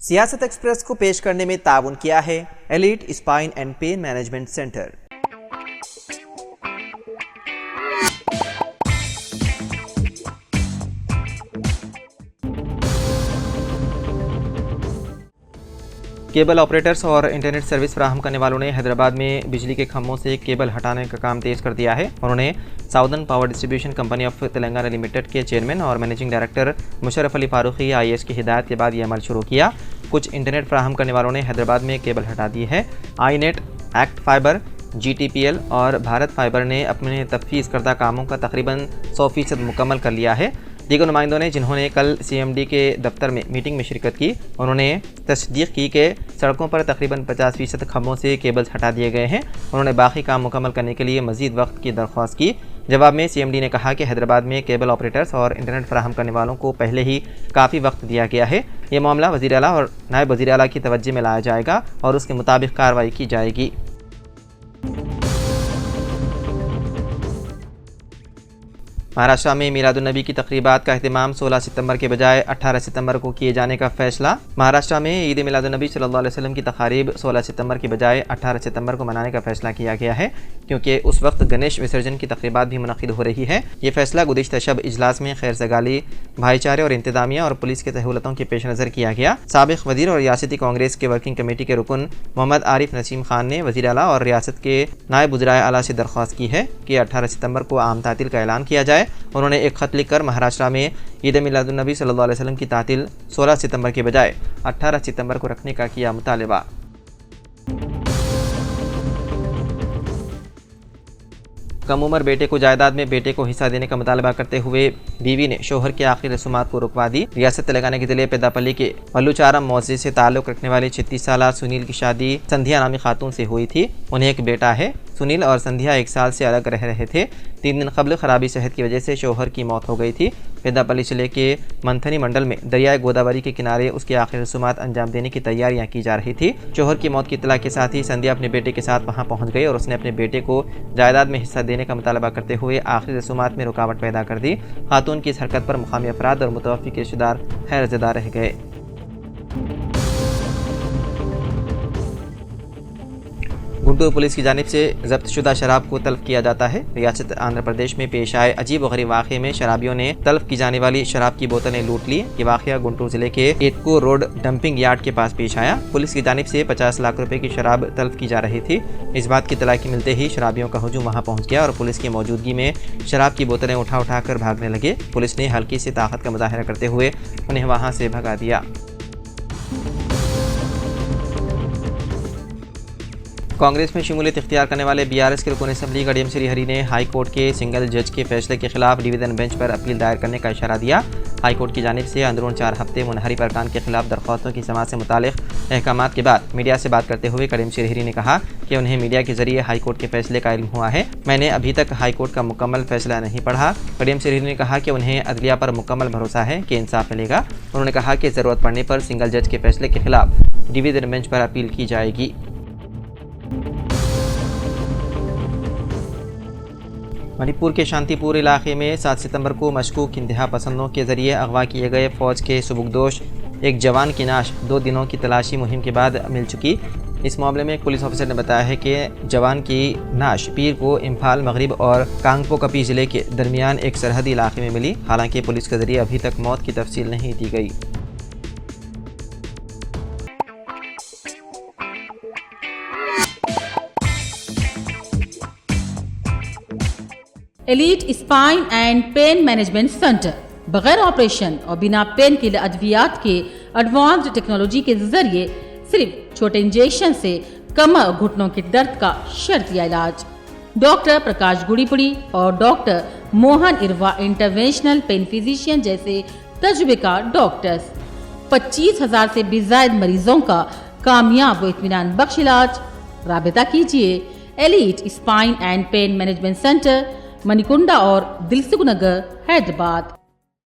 सियासत एक्सप्रेस को पेश करने में ताउन किया है elite spine and pain management centre. Cable operators और इंटरनेट सर्विस फराहम करने वालों ने हैदराबाद में बिजली के खंभों से केबल हटाने का काम तेज कर दिया है। उन्होंने southern power distribution company of Telangana limited के चेयरमैन और managing director Musharraf Ali Farooqui IAS की हिदायत के बाद ये अमल शुरू किया। कुछ इंटरनेट फराहम करने वालों ने हैदराबाद में केबल हटा दी है। iNet, एक्ट फाइबर, GTPL और भारत फाइबर ने अपने तफवीज़ करदा कामों का तकरीबन 100% मुकम्मल कर लिया है। दीगर नुमाइंदों ने जिन्होंने कल CMD के दफ्तर में मीटिंग में शिरकत की, उन्होंने तस्दीक की कि सड़कों पर तकरीबन 50% खंभों से केबल्स हटा दिए गए हैं। उन्होंने बाकी काम मुकम्मल करने के लिए मज़ीद वक्त की दरख्वास्त की। जवाब में CMD ने कहा कि हैदराबाद में केबल ऑपरेटर्स और इंटरनेट फराहम करने वालों को पहले ही काफ़ी वक्त दिया गया है। ये मामला वज़ीर आला और नायब वज़ीर आला की तवज्जो में लाया जाएगा और उसके मुताबिक कार्रवाई की जाएगी। महाराष्ट्र में मीलादुन्नबी की तकरीबात का अहतमाम 16 सितंबर के बजाय 18 सितंबर को किए जाने का फैसला। महाराष्ट्र में ईद मिलादुन्नबी सल्लल्लाहु अलैहि वसल्लम की तकारीब 16 सितंबर के बजाय 18 सितंबर को मनाने का फैसला किया गया है, क्योंकि उस वक्त गणेश विसर्जन की तकरीबात भी मुनक़िद हो रही है। ये फैसला गुज़िश्ता शब इजलास में खैर सगाली, भाईचारे और इंतजामिया और पुलिस के सहूलतों के पेश नज़र किया गया। साबिक़ वज़ीर और रियासती कांग्रेस के वर्किंग कमेटी के रुकन मोहम्मद आरिफ नसीम खान ने वज़ीर आला और रियासत के नायब वज़ीर आला से दरख्वास्त की है कि 18 सितंबर को आम तातील का ऐलान किया जाए। उन्होंने एक ख़त लिखकर महाराष्ट्र में ईद मिलादुन्नबी सल्लल्लाहु अलैहि वसल्लम की तातील 16 सितंबर के बजाय 18 सितंबर को रखने का किया मुतालबा। कम उम्र बेटे को जायदाद में बेटे को हिस्सा देने का मुतालबा करते हुए बीवी ने शोहर के आखिरी रसूमात को रुकवा दी। रियासत तेलंगाना के ज़िले पेदापल्ली के वल्लुचारम मौजे से ताल्लुक़ रखने वाले 36 साला सुनील की शादी संध्या नामी खातून से हुई थी। उन्हें एक बेटा है। सुनील और संध्या 1 साल से अलग रह रहे थे। 3 दिन कबल खराबी सेहत की वजह से शोहर की मौत हो गई थी। पेदापल्ली जिले के मंथनी मंडल में दरियाए गोदावरी के किनारे उसके आखिरी रसूमात अंजाम देने की तैयारियां की जा रही थी। शोहर की मौत की इत्तला के साथ ही संध्या अपने बेटे के साथ वहां पहुंच गई और उसने अपने बेटे को जायदाद में हिस्सा देने का मुतालबा करते हुए आखिरी रसूमात में रुकावट पैदा कर दी। खातून की इस हरकत पर मुकामी अफराद और मुतवफ़ी के रिश्तेदार हैरतज़दा रह गए। गुंटूर पुलिस की जानिब से जब्त शुदा शराब को तल्फ किया जाता है। रियासत आंध्र प्रदेश में पेश आए अजीब व गरीब वाक़े में शराबियों ने तल्फ की जाने वाली शराब की बोतलें लूट ली। ये वाक़या गुंटूर जिले के एटको रोड डंपिंग यार्ड के पास पेश आया। पुलिस की जानिब से 50 लाख रुपए की शराब तल्फ की जा रही थी। इस बात की तलाकी मिलते ही शराबियों का हुजूम वहाँ पहुँच गया और पुलिस की मौजूदगी में शराब की बोतलें उठा कर भागने लगे। पुलिस ने हल्की सी ताकत का मुजाहरा करते हुए उन्हें वहाँ से भगा दिया। कांग्रेस में शमूलियत इख्तियार करने वाले BRS के रुकन असम्बली कड़ियम श्रीहरी ने हाई कोर्ट के सिंगल जज के फैसले के खिलाफ डिवीज़न बेंच पर अपील दायर करने का इशारा दिया। हाई कोर्ट की जानिब से अंदरून 4 हफ्ते मुनहरिफ अरकान के खिलाफ दरख्वास्तों की समाअत से मुतालिक अहकामात के बाद मीडिया से बात करते हुए कड़ियम श्रीहरी ने कहा कि उन्हें मीडिया के जरिए हाई कोर्ट के फैसले का इल्म हुआ है। मैंने अभी तक हाई कोर्ट का मुकम्मल फैसला नहीं पढ़ा। कड़ियम श्रीहरी ने कहा कि उन्हें अदलिया पर मुकम्मल भरोसा है कि इंसाफ मिलेगा। उन्होंने कहा कि ज़रूरत पड़ने पर सिंगल जज के फैसले के खिलाफ डिवीज़न बेंच पर अपील की जाएगी। मणिपुर के शांतिपुर इलाके में 7 सितंबर को मशकूक इंतहा पसंदों के ज़रिए अगवा किए गए फ़ौज के सुबुकदोश एक जवान की नाश 2 दिनों की तलाशी मुहिम के बाद मिल चुकी। इस मामले में एक पुलिस ऑफिसर ने बताया है कि जवान की नाश पीर को इम्फाल मगरिब और कांगपोकपी ज़िले के दरमियान एक सरहदी इलाके में मिली। हालांकि पुलिस के ज़रिए अभी तक मौत की तफसील नहीं दी गई। Elite spine and pain management centre बगैर ऑपरेशन और बिना पेन के अद्वियात के एडवांस्ड टेक्नोलॉजी के जरिए सिर्फ छोटे इंजेक्शन से कमर और घुटनों के दर्द का शर्तिया इलाज। डॉक्टर प्रकाश गुड़ीपुड़ी और doctor Mohan Irva interventional pain physician जैसे तजुर्बेकार डॉक्टर्स 25,000 से भी ज्यादा मरीजों का कामयाब व इत्मीनान बख्श इलाज। राबिता कीजिए elite spine and pain management centre, Manikunda और दिलसुख नगर, हैदराबाद।